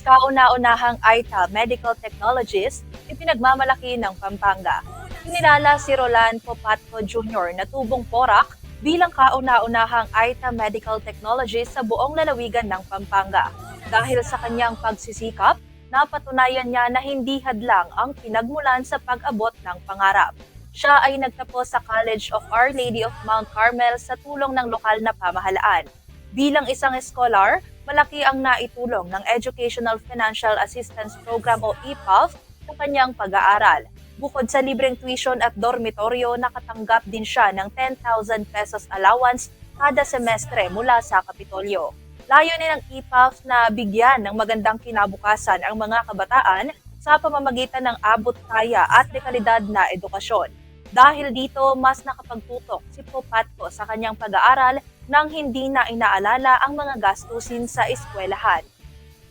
kauna-unahang AITA medical technologist ipinagmamalaki ng Pampanga. Kinilala si Roland Popatco Jr. na tubong porak bilang kauna-unahang AITA medical technologist sa buong lalawigan ng Pampanga. Dahil sa kanyang pagsisikap, napatunayan niya na hindi hadlang ang pinagmulan sa pag-abot ng pangarap. Siya ay nagtapos sa College of Our Lady of Mount Carmel sa tulong ng lokal na pamahalaan. Bilang isang scholar, malaki ang naitulong ng Educational Financial Assistance Program o EPAF sa kanyang pag-aaral. Bukod sa libreng tuition at dormitoryo, nakatanggap din siya ng 10,000 pesos allowance kada semestre mula sa Kapitolyo. Layunin ng EPAF na bigyan ng magandang kinabukasan ang mga kabataan sa pamamagitan ng abot kaya at dekalidad na edukasyon. Dahil dito, mas nakapagtutok si Popatco sa kanyang pag-aaral nang hindi na inaalala ang mga gastusin sa eskwelahan.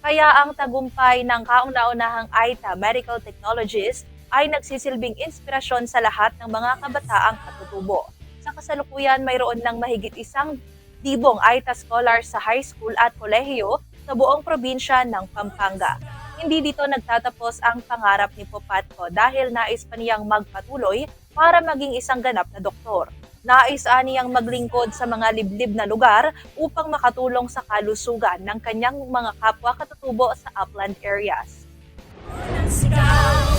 Kaya ang tagumpay ng kauna-unahang AITA Medical Technologies ay nagsisilbing inspirasyon sa lahat ng mga kabataang katutubo. Sa kasalukuyan, mayroon ng mahigit 1,000 AITA scholars sa high school at kolehiyo sa buong probinsya ng Pampanga. Hindi dito nagtatapos ang pangarap ni Popatco dahil nais pa niyang magpatuloy para maging isang ganap na doktor. Nais niyang maglingkod sa mga liblib na lugar upang makatulong sa kalusugan ng kanyang mga kapwa katutubo sa upland areas.